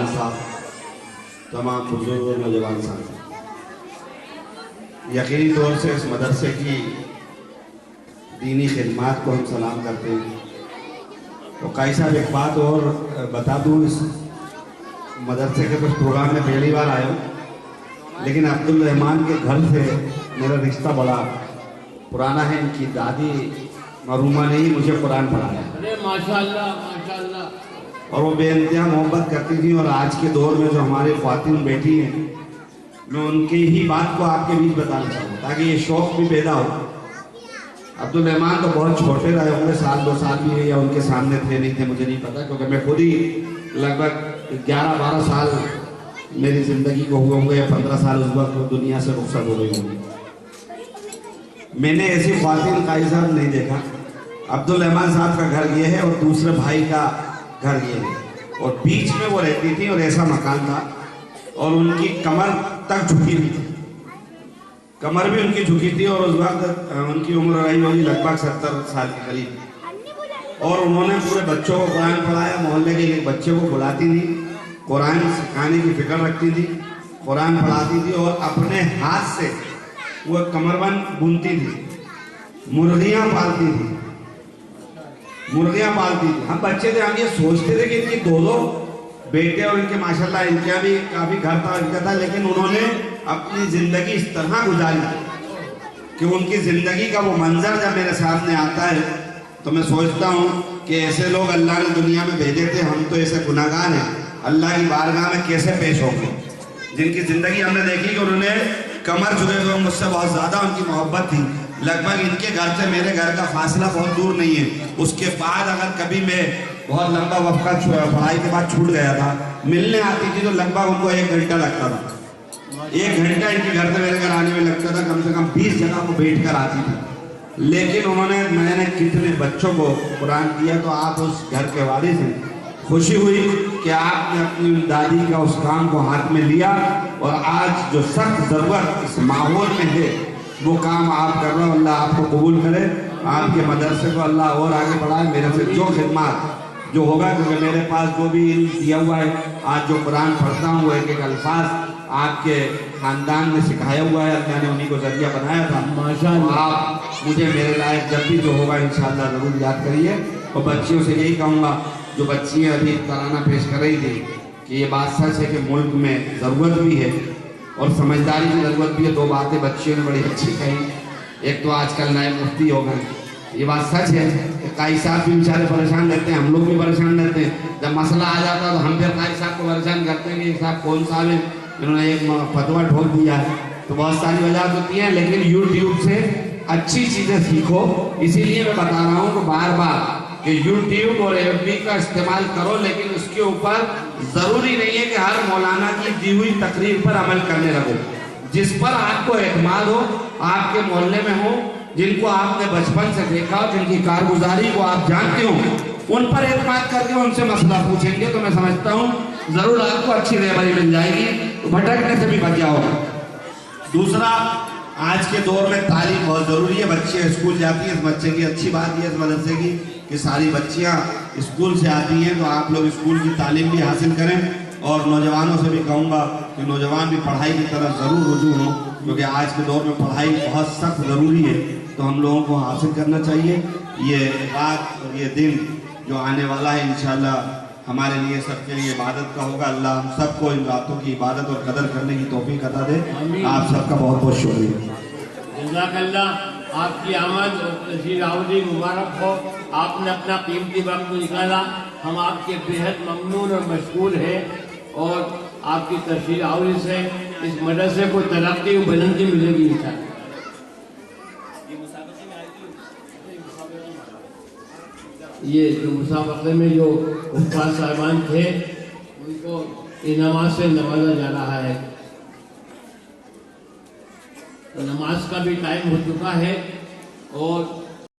नौजवान साहब, तमाम बुजुर्ग और नौजवान साहब, यकीनी तौर से इस मदरसे की दीनी खिदमात को हम सलाम करते हैं। तो काई साहब एक बात और बता दूँ, इस मदरसे के कुछ प्रोग्राम में पहली बार आया हूँ, लेकिन अब्दुल रहमान के घर से मेरा रिश्ता बड़ा पुराना है। इनकी दादी मरूमा ने ही मुझे कुरान पढ़ाया। अरे माशाअल्लाह माशाअल्लाह। और वो बेइंतहा मोहब्बत करती थी। और आज के दौर में जो हमारे ख्वातीन बैठी हैं, मैं उनकी ही बात को आपके बीच बताना चाहूँगा ताकि ये शौक़ भी पैदा हो। अब्दुल रहमान तो बहुत छोटे रहे होंगे, 1-2 साल भी या उनके सामने थे नहीं थे मुझे नहीं पता, क्योंकि मैं खुद ही लगभग 11-12 साल मेरी ज़िंदगी को हुए होंगे या 15 साल उस वक्त दुनिया से रुखसत हो गई होंगी। मैंने ऐसी ख्वातीन काई साहब नहीं देखा। अब्दुल रहमान साहब का घर ये है और दूसरे भाई का घर ये है, और बीच में वो रहती थी और ऐसा मकान था और उनकी कमर तक झुकी हुई थी, कमर भी उनकी झुकी थी। और उस वक्त उनकी उम्र रही होगी लगभग 70 साल के करीब। और उन्होंने पूरे बच्चों को कुरान पढ़ाया। मोहल्ले के एक बच्चे को बुलाती थी, कुरान सिखाने की फिक्र रखती थी, कुरान पढ़ाती थी और अपने हाथ से वो कमरबंद बुनती थी। मुर्गियाँ पालती थी, मुर्गियाँ पालती थी। हम बच्चे थे, हम ये सोचते थे कि इनकी 2 बेटे और इनके माशाल्लाह इनका भी काफ़ी घर था इनका था, लेकिन उन्होंने अपनी ज़िंदगी इस तरह गुजारी कि उनकी ज़िंदगी का वो मंजर जब मेरे सामने आता है तो मैं सोचता हूँ कि ऐसे लोग अल्लाह ने दुनिया में भेजे थे, हम तो ऐसे गुनाहगार हैं, अल्लाह की बारगाह में कैसे पेश होंगे। जिनकी ज़िंदगी हमने देखी कि उन्होंने कमर झुके हुए, मुझसे बहुत ज़्यादा उनकी मोहब्बत थी। लगभग इनके घर से मेरे घर का फासला बहुत दूर नहीं है। उसके बाद अगर कभी मैं बहुत लंबा वक्फा पढ़ाई के बाद छूट गया था, मिलने आती थी तो लगभग उनको 1 घंटा लगता था। 1 घंटा इनके घर से मेरे घर आने में लगता था। कम से कम 20 जगह को बैठ कर आती थी। लेकिन मैंने कितने बच्चों को कुरान दिया। तो आप उस घर के वारिस हैं, खुशी हुई कि आपने अपनी दादी का उस काम को हाथ में लिया और आज जो सख्त ज़रूरत इस माहौल में है वो काम आप कर रहे हो। अल्लाह आपको कबूल करे, आपके मदरसे को अल्लाह और आगे बढ़ाए। मेरे से जो खिदमत जो होगा, क्योंकि मेरे पास जो भी इल्म दिया हुआ है, आज जो कुरान पढ़ता हूँ वो एक अल्फाज आपके ख़ानदान ने सिखाया हुआ है, अल्लाह ने उन्हीं को ज़रिया बनाया था। माशाअल्लाह। आप मुझे मेरे लायक जब भी जो होगा इंशाअल्लाह ज़रूर याद करिए। और बच्चियों से यही कहूँगा, जो बच्चियाँ अभी तराना पेश कर रही थी, कि ये बात सच है कि मुल्क में ज़रूरत भी है और समझदारी की ज़रूरत भी है। 2 बातें बच्चियों ने बड़ी अच्छी कही। एक तो आजकल नए मुफ्ती हो गए, ये बात सच है कि काई साहब भी बेचारे परेशान रहते हैं, हम लोग भी परेशान रहते हैं। जब मसला आ जाता है तो हम फिर काई साहब को परेशान करते हैं कि साहब कौन साहब है, इन्होंने एक फतवा ठोक दिया है। तो बहुत सारी वजह होती हैं, लेकिन यूट्यूब से अच्छी चीज़ें सीखो। इसीलिए मैं बता रहा हूँ कि बार बार कि यूट्यूब और FB का इस्तेमाल करो, लेकिन उसके ऊपर ज़रूरी नहीं है कि हर मौलाना की दी हुई तकरीर पर अमल करने लगो। जिस पर आपको एतमाद हो, आपके मोहल्ले में हो, जिनको आपने बचपन से देखा हो, जिनकी कारगुजारी को आप जानते हो, उन पर एतमाद करके उनसे मसला पूछेंगे तो मैं समझता हूँ ज़रूर आपको अच्छी रहबरी मिल जाएगी, तो भटकने से भी बच जाओगे। दूसरा, आज के दौर में तालीम बहुत ज़रूरी है। बच्चे स्कूल जाती हैं, इस बच्चे की अच्छी बात यह इस मदरसे की कि सारी बच्चियाँ स्कूल से आती हैं, तो आप लोग स्कूल की तालीम भी हासिल करें। और नौजवानों से भी कहूँगा कि नौजवान भी पढ़ाई की तरफ ज़रूर रुजू हों, क्योंकि आज के दौर में पढ़ाई बहुत सख्त ज़रूरी है, तो हम लोगों को हासिल करना चाहिए। ये रात और ये दिन जो आने वाला है इंशाअल्लाह हमारे लिए सबके लिए इबादत का होगा। अल्लाह हम सबको इन रातों की इबादत और कदर करने की तौफीक अता दे। आप सबका बहुत बहुत शुक्रिया। जज़ाकल्लाह। आपकी आमद तशरीफ आवरी मुबारक हो। आपने अपना कीमती वक्त निकाला, हम आपके बेहद ममनून और मशकूर हैं। और आपकी तशरीफ आवरी से इस मदरसे को तरक्की और बुलंदी मिलेगी इंशाअल्लाह। ये जो मुसाबक़े में जो उस्ताद साहिबान थे, उनको इनामात से नवाजा जा रहा है। तो नमाज का भी टाइम हो चुका है और